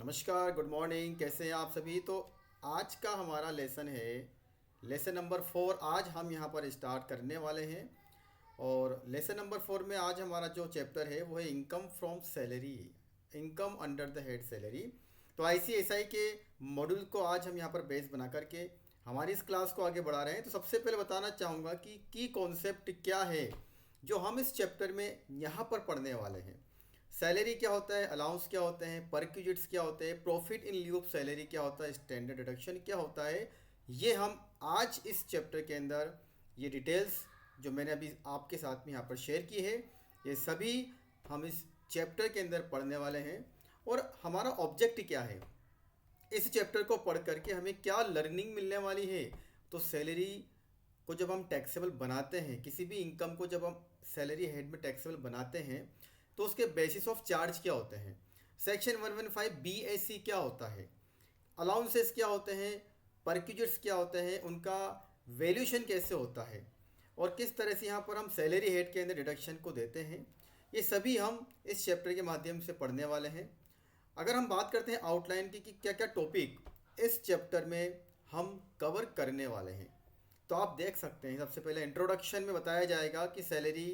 नमस्कार, good morning. कैसे हैं आप सभी? तो आज का हमारा लेसन है लेसन नंबर 4। आज हम यहाँ पर स्टार्ट करने वाले हैं। और लेसन नंबर 4 में आज हमारा जो चैप्टर है वो है income from salary, income under the head salary. तो आईसीएसआई के मॉड्यूल को आज हम यहाँ पर बेस बना करके हमारी इस क्लास को आगे बढ़ा रहे हैं। तो सबसे पहले बताना चाहूँगा कि की कॉन्सेप्ट क्या है जो हम इस चैप्टर में यहाँ पर पढ़ने वाले हैं। सैलरी क्या होता है, अलाउंस क्या होते हैं, परक्यूजिट्स क्या होते हैं, profit in lieu of salary क्या होता है, स्टैंडर्ड डिडक्शन क्या होता है, ये हम आज इस चैप्टर के अंदर ये डिटेल्स जो मैंने अभी आपके साथ में यहाँ पर शेयर की है, ये सभी हम इस चैप्टर के अंदर पढ़ने वाले हैं। और हमारा ऑब्जेक्ट क्या है, इस चैप्टर को पढ़ करके हमें क्या लर्निंग मिलने वाली है। तो सैलरी को जब हम टैक्सेबल बनाते हैं, किसी भी इनकम को जब हम सैलरी हेड में टैक्सेबल बनाते हैं, तो उसके बेसिस ऑफ चार्ज क्या होते हैं, सेक्शन 115 BAC क्या होता है, अलाउंसेस क्या होते हैं, परक्यूजिट्स क्या होते हैं, उनका वैल्यूशन कैसे होता है, और किस तरह से यहाँ पर हम सैलरी हेड के अंदर डिडक्शन को देते हैं, ये सभी हम इस चैप्टर के माध्यम से पढ़ने वाले हैं। अगर हम बात करते हैं आउटलाइन की कि क्या क्या टॉपिक इस चैप्टर में हम कवर करने वाले हैं, तो आप देख सकते हैं सबसे पहले इंट्रोडक्शन में बताया जाएगा कि सैलरी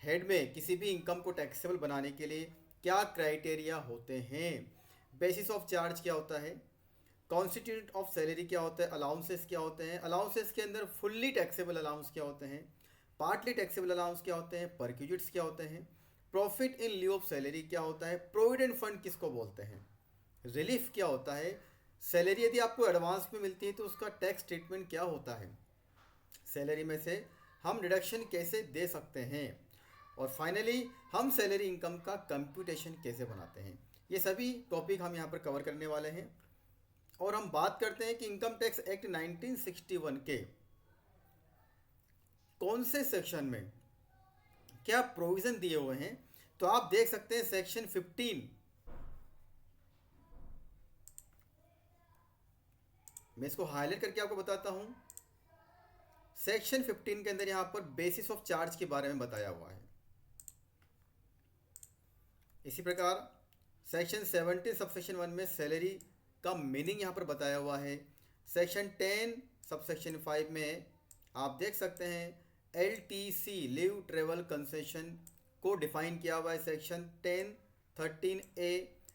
हेड में किसी भी इनकम को टैक्सेबल बनाने के लिए क्या क्राइटेरिया होते हैं, बेसिस ऑफ चार्ज क्या होता है, कॉन्स्टिट्यूट ऑफ सैलरी क्या होता है, अलाउंसेस क्या होते हैं, अलाउंसेस के अंदर फुल्ली टैक्सेबल अलाउंस क्या होते हैं, पार्टली टैक्सेबल अलाउंस क्या होते हैं, परक्यूजिट्स क्या होते हैं, profit in lieu of salary क्या होता है, प्रोविडेंट फंड किसको बोलते हैं, रिलीफ क्या होता है, सैलरी यदि आपको एडवांस में मिलती है तो उसका टैक्स ट्रीटमेंट क्या होता है, सैलरी में से हम डिडक्शन कैसे दे सकते हैं, और फाइनली हम सैलरी इनकम का कंप्यूटेशन कैसे बनाते हैं। ये सभी टॉपिक हम यहाँ पर कवर करने वाले हैं। और हम बात करते हैं कि इनकम टैक्स एक्ट 1961 के कौन से सेक्शन में क्या प्रोविज़न दिए हुए हैं। तो आप देख सकते हैं सेक्शन 15, मैं इसको हाईलाइट करके आपको बताता हूँ। सेक्शन 15 के अंदर यहाँ पर बेसिस ऑफ चार्ज के बारे में बताया हुआ है। इसी प्रकार सेक्शन 17 सबसेक्शन 1 में सैलरी का मीनिंग यहाँ पर बताया हुआ है। सेक्शन 10 सबसेक्शन 5 में आप देख सकते हैं LTC लीव ट्रेवल कंसेशन को डिफाइन किया हुआ है। सेक्शन 10 13A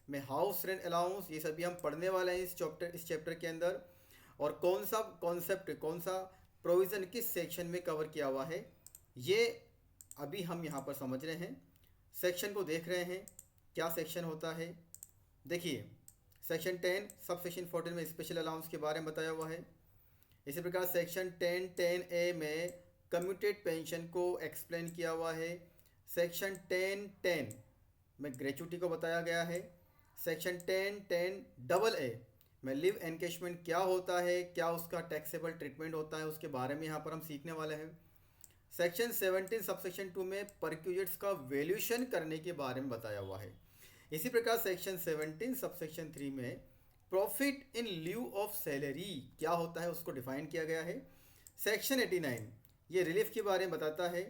में हाउस रेंट अलाउंस, ये सभी हम पढ़ने वाले हैं इस चैप्टर के अंदर। और कौन सा कॉन्सेप्ट, कौन सा प्रोविज़न किस सेक्शन में कवर किया हुआ है, ये अभी हम यहाँ पर समझ रहे हैं। सेक्शन को देख रहे हैं क्या सेक्शन होता है। देखिए सेक्शन 10 सब सेक्शन 14 में स्पेशल अलाउंस के बारे में बताया हुआ है। इसी प्रकार सेक्शन 10 में कम्यूटेड पेंशन को एक्सप्लेन किया हुआ है। सेक्शन 10 में ग्रेचुटी को बताया गया है। सेक्शन 10 AA में लिव एनकेशमेंट क्या होता है, क्या उसका टैक्सेबल ट्रीटमेंट होता है, उसके बारे में यहाँ पर हम सीखने वाले हैं। सेक्शन 17 सबसेक्शन 2 में परक्यूजिट्स का वैल्यूशन करने के बारे में बताया हुआ है। इसी प्रकार सेक्शन 17 सबसेक्शन 3 में profit in lieu of salary क्या होता है उसको डिफाइन किया गया है। सेक्शन 89 ये रिलीफ के बारे में बताता है,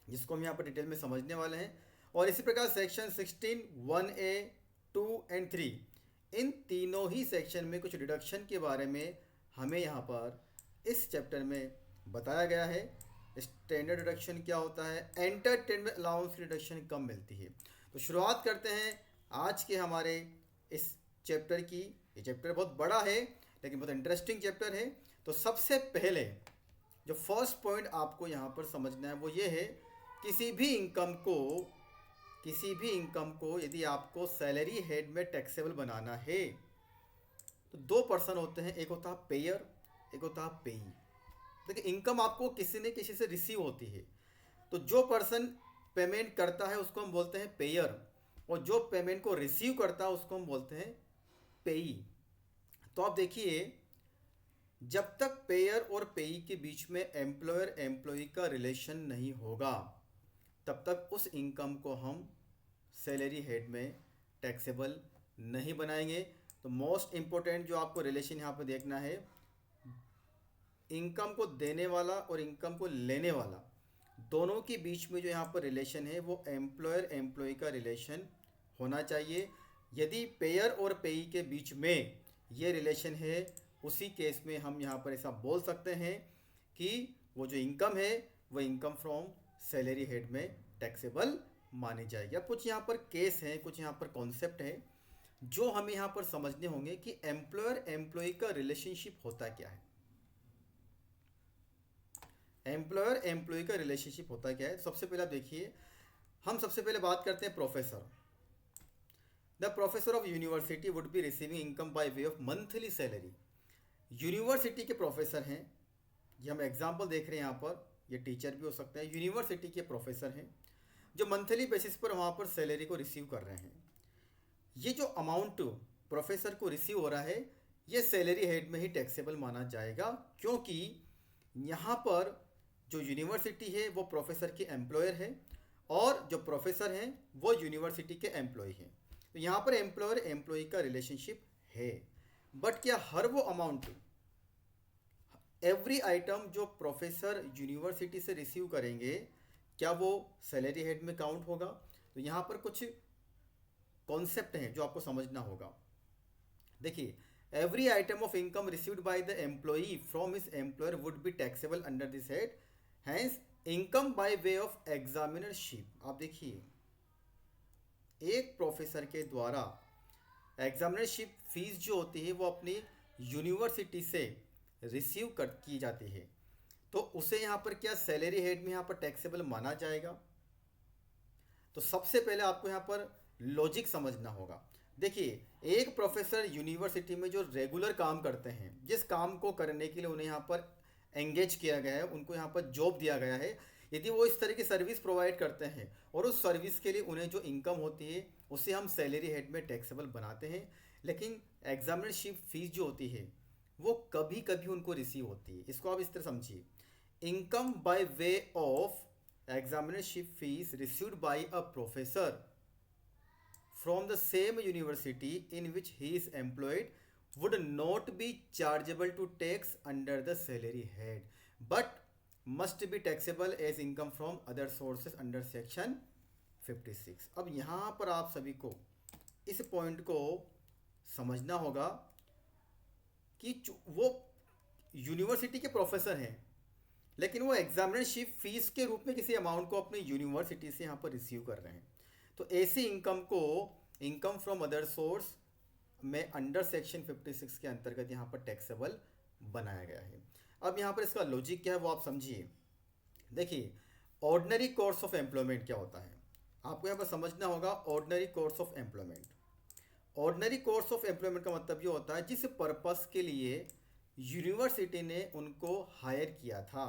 जिसको हम यहाँ पर डिटेल में समझने वाले हैं। और इसी प्रकार सेक्शन 16 1A 2 एंड 3, इन तीनों ही सेक्शन में कुछ डिडक्शन के बारे में हमें यहाँ पर इस चैप्टर में बताया गया है। स्टैंडर्ड डिडक्शन क्या होता है, एंटरटेनमेंट अलाउंस की डिडक्शन कम मिलती है। तो शुरुआत करते हैं आज के हमारे इस चैप्टर की। ये चैप्टर बहुत बड़ा है लेकिन बहुत इंटरेस्टिंग चैप्टर है। तो सबसे पहले जो फर्स्ट पॉइंट आपको यहाँ पर समझना है वो ये है, किसी भी इनकम को यदि आपको सैलरी हेड में टैक्सेबल बनाना है तो दो पर्सन होते हैं, एक होता है पेयर, एक होता है पेई। देखिए इनकम आपको किसी न किसी से रिसीव होती है, तो जो पर्सन पेमेंट करता है उसको हम बोलते हैं पेयर, और जो पेमेंट को रिसीव करता है उसको हम बोलते हैं पेई। तो आप देखिए जब तक पेयर और पेई के बीच में एम्प्लॉयर एम्प्लॉई का रिलेशन नहीं होगा तब तक उस इनकम को हम सैलरी हेड में टैक्सेबल नहीं बनाएंगे। तो मोस्ट इम्पोर्टेंट जो आपको रिलेशन यहाँ पर देखना है, इनकम को देने वाला और इनकम को लेने वाला दोनों के बीच में जो यहाँ पर रिलेशन है वो एम्प्लॉयर एम्प्लॉई का रिलेशन होना चाहिए। यदि पेयर और पेई के बीच में ये रिलेशन है, उसी केस में हम यहाँ पर ऐसा बोल सकते हैं कि वो जो इनकम है वो इनकम फ्रॉम सैलरी हेड में टैक्सेबल मानी जाएगी। अब कुछ यहाँ पर केस हैं, कुछ यहाँ पर कॉन्सेप्ट है जो हमें यहाँ पर समझने होंगे कि एम्प्लॉयर एम्प्लॉय का रिलेशनशिप होता क्या है। एम्प्लॉयर एम्प्लॉय का रिलेशनशिप होता क्या है, सबसे पहले आप देखिए, हम सबसे पहले बात करते हैं professor. The professor of university would be receiving income by way of monthly salary. University के प्रोफेसर हैं, ये हम एग्जाम्पल देख रहे हैं यहाँ पर, ये टीचर भी हो सकते हैं, यूनिवर्सिटी के प्रोफेसर हैं जो मंथली बेसिस पर वहाँ पर सैलरी को रिसीव कर रहे हैं। ये जो अमाउंट प्रोफेसर को रिसीव हो रहा है ये सैलरी हेड में ही टैक्सेबल माना जाएगा, क्योंकि यहाँ पर जो यूनिवर्सिटी है वो प्रोफेसर के एम्प्लॉयर है और जो प्रोफेसर हैं वो यूनिवर्सिटी के एम्प्लॉय हैं। तो यहाँ पर एम्प्लॉयर एम्प्लॉय का रिलेशनशिप है। बट क्या हर वो अमाउंट, एवरी आइटम जो प्रोफेसर यूनिवर्सिटी से रिसीव करेंगे, क्या वो सैलरी हेड में काउंट होगा? तो यहाँ पर कुछ कॉन्सेप्ट हैं जो आपको समझना होगा। देखिए, every item of income received by the employee from his employer would be taxable under this head, hence income by way of examinership. आप देखिए, एक प्रोफेसर के द्वारा एग्जामिनरशिप फीस जो होती है वो अपनी यूनिवर्सिटी से रिसीव कर की जाती है, तो उसे यहाँ पर क्या सैलरी हेड में यहाँ पर टैक्सेबल माना जाएगा? तो सबसे पहले आपको यहाँ पर लॉजिक समझना होगा। देखिए, एक प्रोफेसर यूनिवर्सिटी में जो रेगुलर काम करते हैं, जिस काम को करने के लिए उन्हें यहाँ पर एंगेज किया गया है, उनको यहाँ पर जॉब दिया गया है, यदि वो इस तरह की सर्विस प्रोवाइड करते हैं और उस सर्विस के लिए उन्हें जो इनकम होती है उसे हम सैलरी हेड में टैक्सेबल बनाते हैं। लेकिन एग्जामिनरशिप फीस जो होती है वो कभी कभी उनको रिसीव होती है। इसको आप इस तरह समझिए, income by way of examination fees received by a professor from the same university in which he is employed would not be chargeable to tax under the salary head but must be taxable as income from other sources under section 56। अब यहाँ पर आप सभी को इस point को समझना होगा कि वो यूनिवर्सिटी के प्रोफेसर हैं, लेकिन वो एग्जामिनरशिप फीस के रूप में किसी अमाउंट को अपने यूनिवर्सिटी से यहाँ पर रिसीव कर रहे हैं। तो ऐसी इनकम को इनकम फ्रॉम अदर सोर्स में अंडर सेक्शन 56 के अंतर्गत यहाँ पर टैक्सेबल बनाया गया है। अब यहाँ पर इसका लॉजिक क्या है वो आप समझिए। देखिए, ऑर्डिनरी कोर्स ऑफ एम्प्लॉयमेंट क्या होता है, आपको यहाँ पर समझना होगा। Ordinary course of employment, ordinary course of employment का मतलब ये होता है जिस पर्पस के लिए यूनिवर्सिटी ने उनको हायर किया था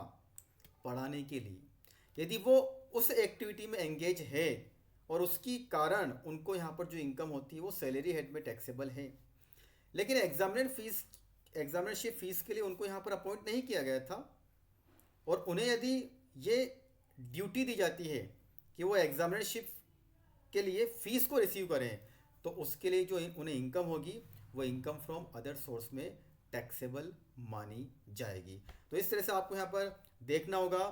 पढ़ाने के लिए, यदि वो उस एक्टिविटी में एंगेज है और उसकी कारण उनको यहाँ पर जो इनकम होती है वो सैलरी हेड में टैक्सेबल है। लेकिन एग्जामिनरशिप फीस के लिए उनको यहाँ पर अपॉइंट नहीं किया गया था और उन्हें यदि ये ड्यूटी दी जाती है कि वो एग्जामिनरशिप के लिए फ़ीस को रिसीव करें, तो उसके लिए जो उन्हें इनकम होगी वो इनकम फ्रॉम अदर सोर्स में टैक्सेबल मानी जाएगी। तो इस तरह से आपको यहाँ पर देखना होगा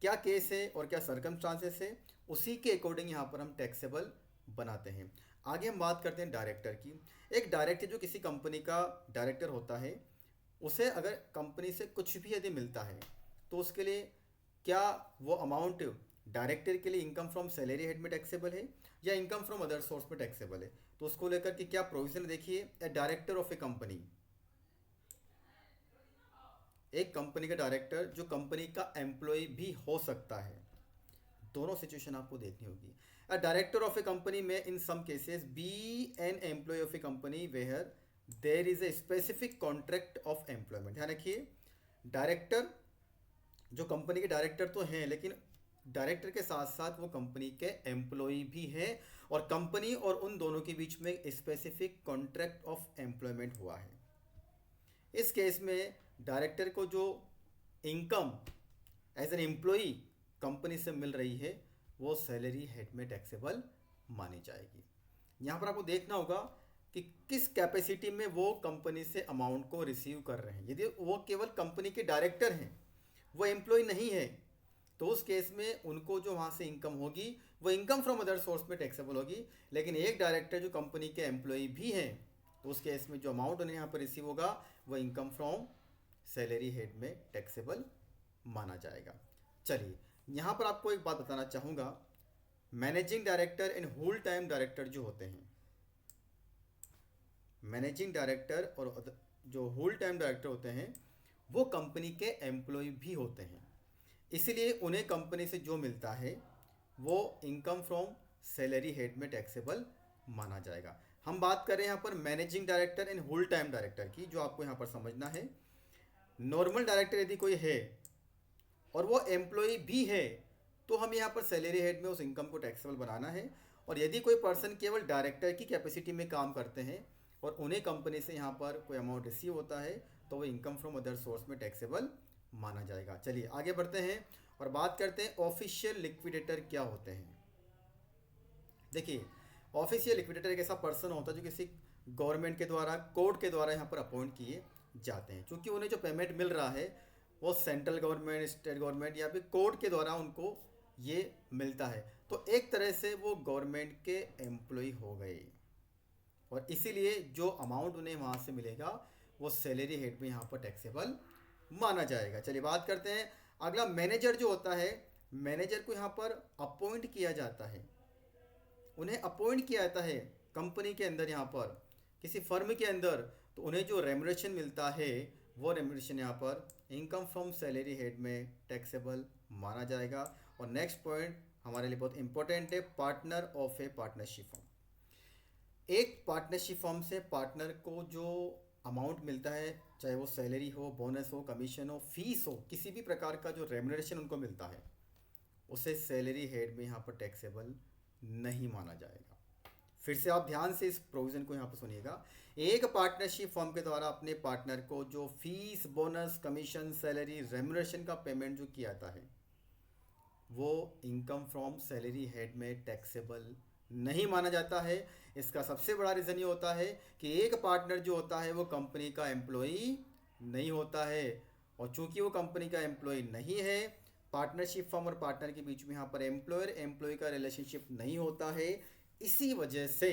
क्या केस है और क्या सर्कमस्टांसेस है, उसी के अकॉर्डिंग यहाँ पर हम टैक्सेबल बनाते हैं। आगे हम बात करते हैं डायरेक्टर की। एक डायरेक्टर जो किसी कंपनी का डायरेक्टर होता है, उसे अगर कंपनी से कुछ भी यदि मिलता है तो उसके लिए क्या वो अमाउंट डायरेक्टर के लिए इनकम फ्रॉम सैलरी हेड में टैक्सेबल है या इनकम फ्रॉम अदर सोर्स में टैक्सेबल है? तो उसको लेकर के क्या प्रोविजन देखिए। A director of a company, एक कंपनी का डायरेक्टर जो कंपनी का एम्प्लॉय भी हो सकता है, दोनों सिचुएशन आपको देखनी होगी। A director of a company में in some cases be an employee of a company where there is a specific contract of employment. ध्यान रखिए, डायरेक्टर जो कंपनी के डायरेक्टर तो हैं, लेकिन डायरेक्टर के साथ साथ वो कंपनी के एम्प्लॉय भी हैं और कंपनी और उन दोनों के बीच में स्पेसिफिक कॉन्ट्रैक्ट ऑफ एम्प्लॉयमेंट हुआ है। इस केस में डायरेक्टर को जो income as an employee company से मिल रही है वो सैलरी हेड में टैक्सेबल मानी जाएगी। यहाँ पर आपको देखना होगा कि किस कैपेसिटी में वो कंपनी से अमाउंट को रिसीव कर रहे हैं। यदि वो केवल कंपनी के डायरेक्टर हैं, वो एम्प्लॉय नहीं है, तो उस केस में उनको जो वहाँ से इनकम होगी वो इनकम फ्रॉम अदर सोर्स में टैक्सेबल होगी। लेकिन एक डायरेक्टर जो कंपनी के एम्प्लॉय भी हैं, तो उस केस में जो अमाउंट उन्हें यहाँ पर रिसीव होगा वो इनकम फ्रॉम सैलरी हेड में टैक्सेबल माना जाएगा। चलिए यहाँ पर आपको एक बात बताना चाहूँगा, managing director and whole time director जो होते हैं, मैनेजिंग डायरेक्टर और जो होल टाइम डायरेक्टर होते हैं वो कंपनी के एम्प्लॉय भी होते हैं, इसलिए उन्हें कंपनी से जो मिलता है वो इनकम फ्रॉम सैलरी हेड में टैक्सेबल माना जाएगा। हम बात करें यहाँ पर managing director and whole time director की, जो आपको यहाँ पर समझना है। नॉर्मल डायरेक्टर यदि कोई है और वो एम्प्लॉय भी है तो हम यहाँ पर सैलरी हेड में उस इनकम को टैक्सेबल बनाना है। और यदि कोई पर्सन केवल डायरेक्टर की कैपेसिटी में काम करते हैं और उन्हें कंपनी से यहाँ पर कोई अमाउंट रिसीव होता है तो वो इनकम फ्रॉम अदर सोर्स में टैक्सेबल माना जाएगा। चलिए आगे बढ़ते हैं और बात करते हैं ऑफिशियल लिक्विडेटर क्या होते हैं। देखिए, ऑफिशियल लिक्विडेटर एक ऐसा पर्सन होता है जो किसी गवर्नमेंट के द्वारा, कोर्ट के द्वारा यहाँ पर अपॉइंट किए जाते हैं, क्योंकि उन्हें जो पेमेंट मिल रहा है वो सेंट्रल गवर्नमेंट, स्टेट गवर्नमेंट या फिर कोर्ट के द्वारा उनको ये मिलता है, तो एक तरह से वो गवर्नमेंट के एम्प्लॉय हो गए और इसीलिए जो अमाउंट उन्हें वहाँ से मिलेगा वो सैलरी हेड में यहाँ पर टैक्सेबल माना जाएगा। चलिए बात करते हैं अगला, मैनेजर जो होता है, मैनेजर को यहाँ पर अपॉइंट किया जाता है, उन्हें अपॉइंट किया जाता है कंपनी के अंदर, यहाँ पर किसी फर्म के अंदर, तो उन्हें जो रेमुनरेशन मिलता है वो रेमुनरेशन यहाँ पर इनकम फ्रॉम सैलरी हेड में टैक्सेबल माना जाएगा। और नेक्स्ट पॉइंट हमारे लिए बहुत इंपॉर्टेंट है, partner of A partnership firm. एक पार्टनरशिप फर्म से पार्टनर को जो अमाउंट मिलता है, चाहे वो सैलरी हो, बोनस हो, कमीशन हो, फीस हो, किसी भी प्रकार का जो रेमुनरेशन उनको मिलता है उसे सैलरी हेड में यहाँ पर टैक्सेबल नहीं माना जाएगा। फिर से आप ध्यान से इस प्रोविज़न को यहाँ पर सुनिएगा। एक पार्टनरशिप फर्म के द्वारा अपने पार्टनर को जो fees, bonus, commission, salary, remuneration का पेमेंट जो किया जाता है वो इनकम फ्रॉम सैलरी हेड में टैक्सेबल नहीं माना जाता है। इसका सबसे बड़ा रीज़न ये होता है कि एक पार्टनर जो होता है वो कंपनी का एम्प्लॉई नहीं होता है, और चूंकि वो कंपनी का एम्प्लॉय नहीं है, पार्टनरशिप फर्म और पार्टनर के बीच में यहाँ पर एम्प्लॉयर एम्प्लॉय का रिलेशनशिप नहीं होता है, इसी वजह से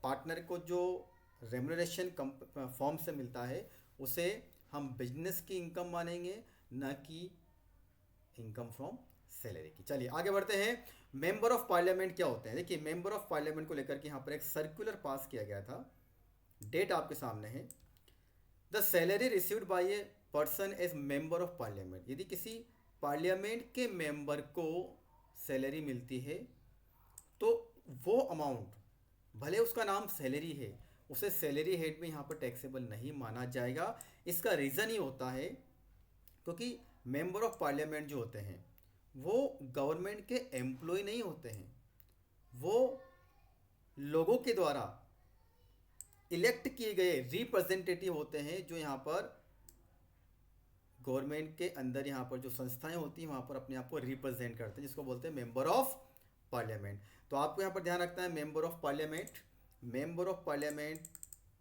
पार्टनर को जो रेमुनरेशन फर्म से मिलता है उसे हम बिजनेस की इनकम मानेंगे, न कि इनकम फ्रॉम सैलरी की। चलिए आगे बढ़ते हैं, मेंबर ऑफ पार्लियामेंट क्या होते हैं। देखिए, मेंबर ऑफ पार्लियामेंट को लेकर के यहाँ पर एक सर्कुलर पास किया गया था, डेट आपके सामने है। The salary received by a person as member of parliament, यदि किसी पार्लियामेंट के मेंबर को सैलरी मिलती है तो वो अमाउंट, भले उसका नाम सैलरी है, उसे सैलरी हेड में यहाँ पर टैक्सेबल नहीं माना जाएगा। इसका रीज़न ही होता है क्योंकि मेंबर ऑफ पार्लियामेंट जो होते हैं वो गवर्नमेंट के एम्प्लॉय नहीं होते हैं, वो लोगों के द्वारा इलेक्ट किए गए रिप्रेजेंटेटिव होते हैं, जो यहाँ पर गवर्नमेंट के अंदर यहाँ पर जो संस्थाएं होती हैं वहाँ पर अपने आप को रिप्रेजेंट करते हैं, जिसको बोलते हैं मेंबर ऑफ पार्लियामेंट। तो आपको यहाँ पर ध्यान रखना है, member of parliament, member of parliament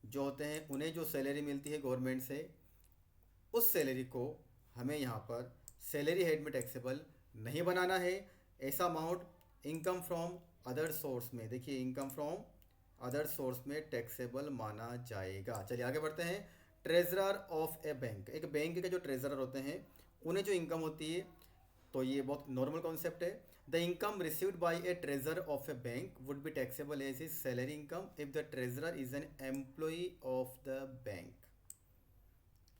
जो होते हैं उन्हें जो सैलरी मिलती है गवर्नमेंट से, उस सैलरी को हमें यहाँ पर सैलरी हेड में टैक्सेबल नहीं बनाना है। ऐसा amount income from other source में, देखिए इनकम फ्रॉम अदर सोर्स में टैक्सेबल माना जाएगा। चलिए आगे बढ़ते हैं, ट्रेजरर ऑफ ए बैंक, एक बैंक के जो ट्रेजरर होते हैं उन्हें जो इनकम होती है, तो ये बहुत नॉर्मल कॉन्सेप्ट है। The income received by a treasurer of a bank would be taxable as his salary income if the treasurer is an employee of the bank.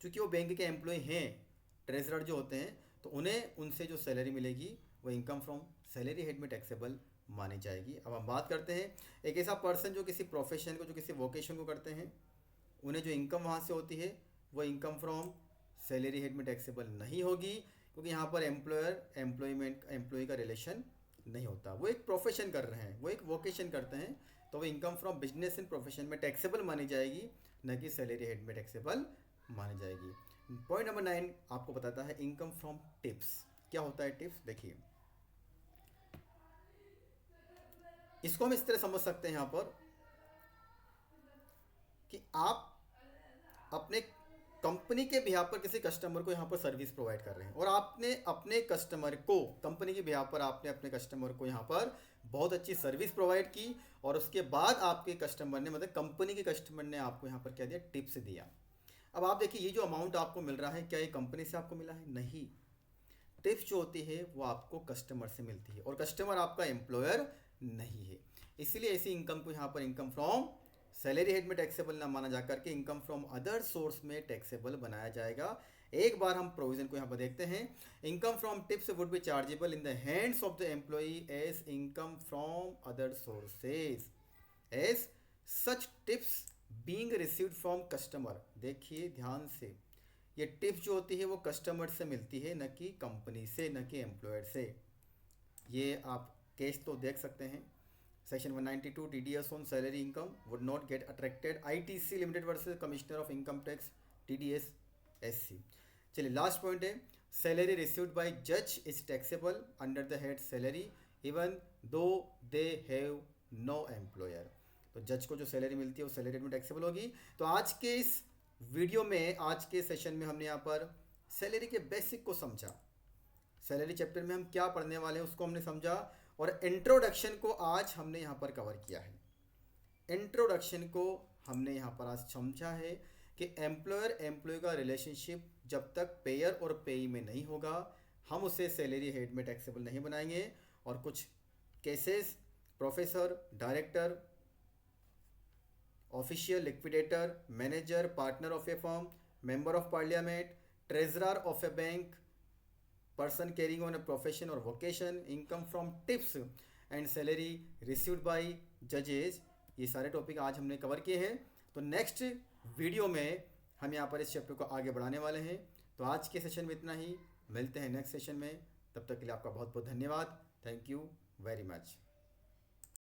चूँकि वो बैंक के एम्प्लॉय हैं, ट्रेजरर जो होते हैं, तो उन्हें उनसे जो सैलरी मिलेगी वो इनकम फ्रॉम सैलरी हेड में टैक्सेबल मानी जाएगी। अब हम बात करते हैं एक ऐसा पर्सन जो किसी प्रोफेशन को, जो किसी वोकेशन को करते हैं, उन्हें जो इनकम वहाँ से होती है वो इनकम फ्रॉम सैलरी हेड में टैक्सेबल नहीं होगी, क्योंकि यहाँ पर एम्प्लॉय का रिलेशन नहीं होता। वो एक प्रोफेशन कर रहे हैं, वो एक वोकेशन करते हैं, तो वो income from business and profession में टैक्सेबल मानी जाएगी, न कि सैलरी हेड में टैक्सेबल मानी जाएगी। पॉइंट नंबर 9 आपको बताता है इनकम फ्रॉम टिप्स। क्या होता है टिप्स? देखिए, इसको हम इस तरह समझ सकते हैं यहाँ पर कि आप अपने कंपनी के बिहाफ पर किसी कस्टमर को यहाँ पर सर्विस प्रोवाइड कर रहे हैं और आपने अपने कस्टमर को, कंपनी के बिहाफ पर आपने अपने कस्टमर को यहाँ पर बहुत अच्छी सर्विस प्रोवाइड की और उसके बाद आपके कस्टमर ने, मतलब कंपनी के कस्टमर ने आपको यहाँ पर क्या दिया, टिप्स दिया। अब आप देखिए, ये जो अमाउंट आपको मिल रहा है क्या ये कंपनी से आपको मिला है? नहीं। टिप्स जो होती है वो आपको कस्टमर से मिलती है और कस्टमर आपका एम्प्लॉयर नहीं है। इसलिए ऐसी इनकम को यहाँ पर इनकम फ्रॉम सैलरी हेड में टैक्सेबल ना माना जाकर के इनकम फ्रॉम अदर सोर्स में टैक्सेबल बनाया जाएगा। एक बार हम प्रोविजन को यहाँ पर देखते हैं। Income from tips would be chargeable in the hands of the employee as income from other sources as such tips being received from customer. देखिए ध्यान से, ये टिप्स जो होती है वो कस्टमर से मिलती है, न कि कंपनी से, न कि एम्प्लॉयर से। ये आप केस तो देख सकते हैं। Section 192 TDS on salary income would not get attracted, ITC limited versus commissioner of income tax TDS SC. चलिए लास्ट पॉइंट है, सैलरी रिसीव्ड बाय जज is taxable under the head salary even though they have no employer. तो जज को जो salary मिलती है वो सैलरी में टैक्सेबल होगी। तो आज के इस वीडियो में, आज के सेशन में हमने यहाँ पर सैलरी के बेसिक को समझा। सैलरी चैप्टर में हम क्या पढ़ने वाले हैं उसको हमने समझा और इंट्रोडक्शन को आज हमने यहाँ पर कवर किया है। इंट्रोडक्शन को हमने यहाँ पर आज समझा है कि एम्प्लॉयर एम्प्लॉय का रिलेशनशिप जब तक पेयर और पेई में नहीं होगा हम उसे सैलरी हेड में टैक्सेबल नहीं बनाएंगे। और कुछ cases, professor, director, official, liquidator, manager, partner of a firm, member of parliament, treasurer of a bank, person carrying on a profession और vocation, income from tips and salary received by जजेज, ये सारे topic आज हमने cover किए हैं। तो next video में हम यहाँ पर इस चैप्टर को आगे बढ़ाने वाले हैं। तो आज के सेशन में इतना ही, मिलते हैं नेक्स्ट सेशन में। तब तक के लिए आपका बहुत बहुत धन्यवाद। Thank you very much.